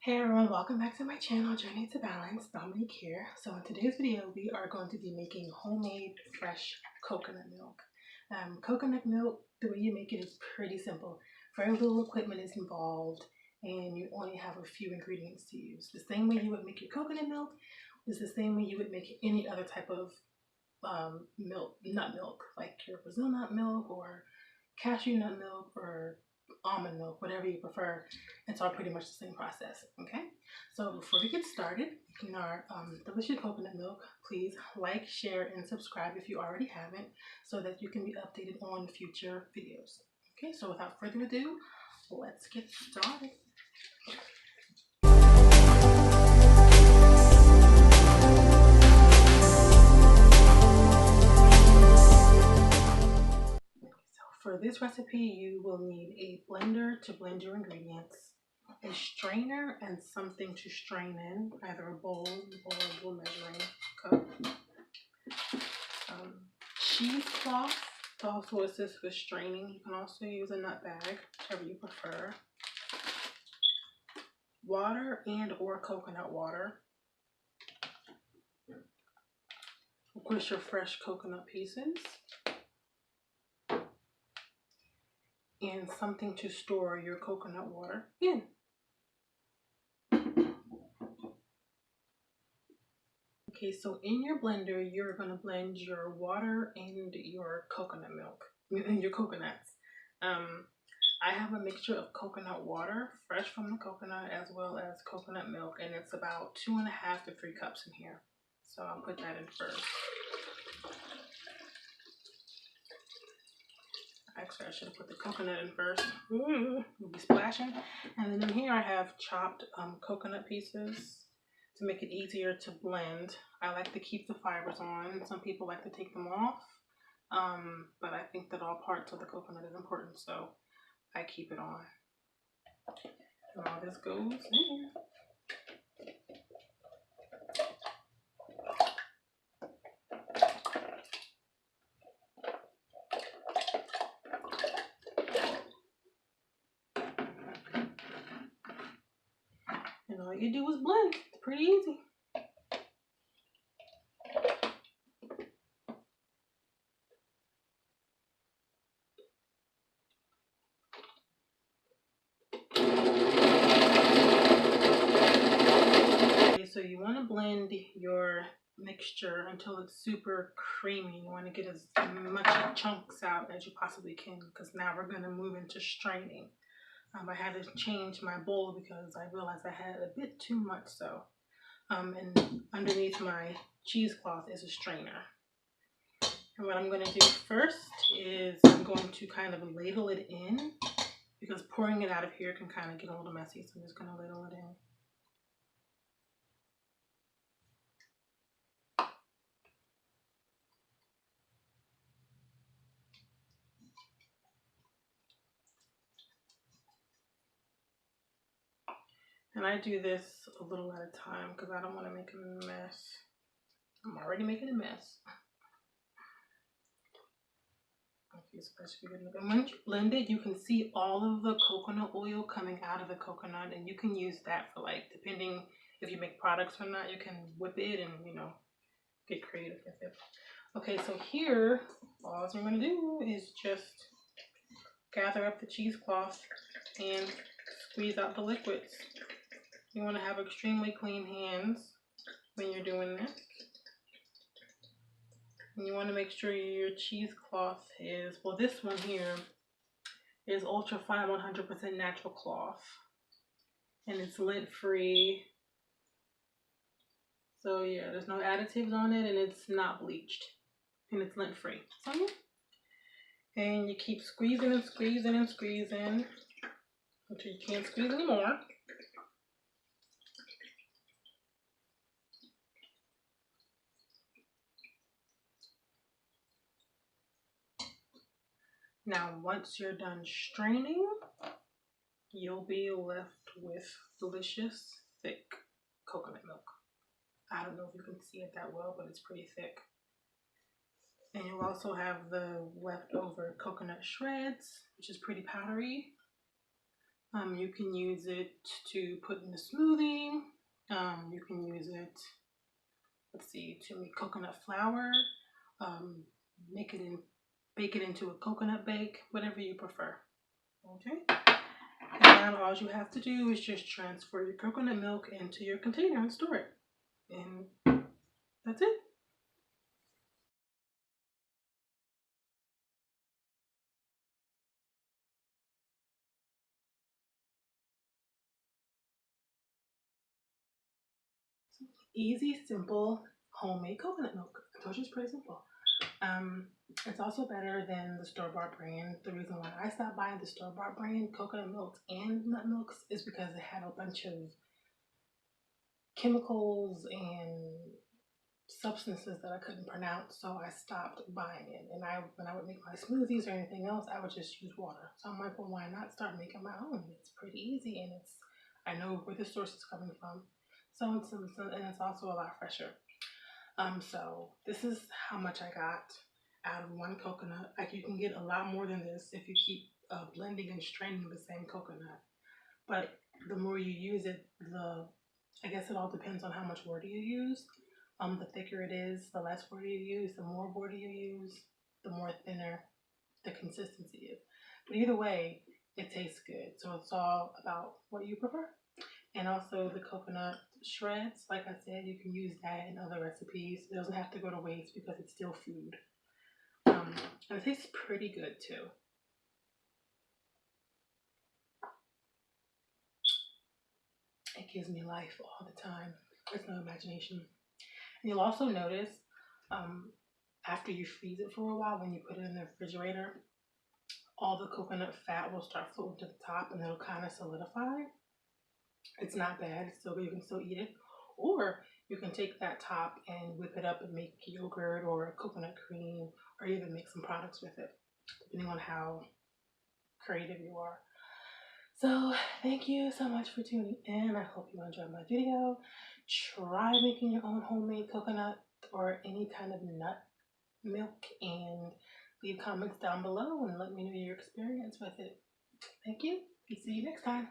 Hey everyone, welcome back to my channel, Journey to Balance. Dominique here. So in today's video, we are going to be making homemade fresh coconut milk. Coconut milk, the way you make it is pretty simple. Very little equipment is involved and you only have a few ingredients to use. The same way you would make your coconut milk is the same way you would make any other type of milk, nut milk, like your Brazil nut milk or cashew nut milk or almond milk, whatever you prefer. It's all pretty much the same process. Okay, so before we get started making our delicious coconut milk, please like, share, and subscribe if you already haven't, so that you can be updated on future videos. Okay, so without further ado, let's get started. For this recipe, you will need a blender to blend your ingredients, a strainer and something to strain in, either a bowl or a little measuring cup, cheesecloth to also assist with straining. You can also use a nut bag, whichever you prefer, water and or coconut water, of course your fresh coconut pieces, and something to store your coconut water in. Okay, so in your blender, you're going to blend your water and your coconut milk, and your coconuts. I have a mixture of coconut water, fresh from the coconut, as well as coconut milk, and it's about 2.5 to 3 cups in here. So I'll put that in first. Actually, I should have put the coconut in first. Ooh, we'll be splashing. And then in here I have chopped coconut pieces to make it easier to blend. I like to keep the fibers on. Some people like to take them off, but I think that all parts of the coconut is important, so I keep it on. And all this goes in here. And all you do is blend. It's pretty easy. Okay, so you want to blend your mixture until it's super creamy. You want to get as much chunks out as you possibly can, because now we're going to move into straining. I had to change my bowl because I realized I had a bit too much, so and underneath my cheesecloth is a strainer. And what I'm going to do first is I'm going to kind of ladle it in, because pouring it out of here can kind of get a little messy, so I'm just going to ladle it in. And I do this a little at a time because I don't want to make a mess. I'm already making a mess. Okay, especially good. And once you blend it, you can see all of the coconut oil coming out of the coconut, and you can use that for, like, depending if you make products or not, you can whip it and, you know, get creative with it. Okay, so here, all I'm going to do is just gather up the cheesecloth and squeeze out the liquids. You want to have extremely clean hands when you're doing this. And you want to make sure your cheesecloth is, well, this one here is ultra fine 100% natural cloth. And it's lint free. So yeah, there's no additives on it, and it's not bleached. And it's lint free. So yeah. And you keep squeezing and squeezing and squeezing until you can't squeeze anymore. Now, once you're done straining, you'll be left with delicious, thick coconut milk. I don't know if you can see it that well, but it's pretty thick. And you'll also have the leftover coconut shreds, which is pretty powdery. You can use it to put in a smoothie. You can use it, let's see, to make coconut flour. Um, make it in, bake it into a coconut bake, whatever you prefer. Okay. And now all you have to do is just transfer your coconut milk into your container and store it. And that's it. Easy, simple, homemade coconut milk. I told you it's pretty simple. Um, it's also better than the store-bought brand. The reason why I stopped buying the store-bought brand coconut milks and nut milks is because it had a bunch of chemicals and substances that I couldn't pronounce, so I stopped buying it. And when I would make my smoothies or anything else, I would just use water. So I'm like, well, why not start making my own? It's pretty easy, and I know where the source is coming from. And it's also a lot fresher. So this is how much I got out of one coconut. Like you can get a lot more than this if you keep blending and straining the same coconut. But the more you use it, I guess it all depends on how much water you use. The thicker it is, the less water you use. The more water you use, the more thinner the consistency is. But either way, it tastes good. So it's all about what you prefer. And also the coconut shreds, like I said, you can use that in other recipes. It doesn't have to go to waste because it's still food. And it tastes pretty good too. It gives me life all the time. There's no imagination. And you'll also notice um, after you freeze it for a while, when you put it in the refrigerator, all the coconut fat will start floating to the top and it'll kind of solidify. It's not bad. It's still good. You can still eat it. Or you can take that top and whip it up and make yogurt or coconut cream or even make some products with it, depending on how creative you are. So thank you so much for tuning in. I hope you enjoyed my video. Try making your own homemade coconut or any kind of nut milk and leave comments down below and let me know your experience with it. Thank you. See you next time.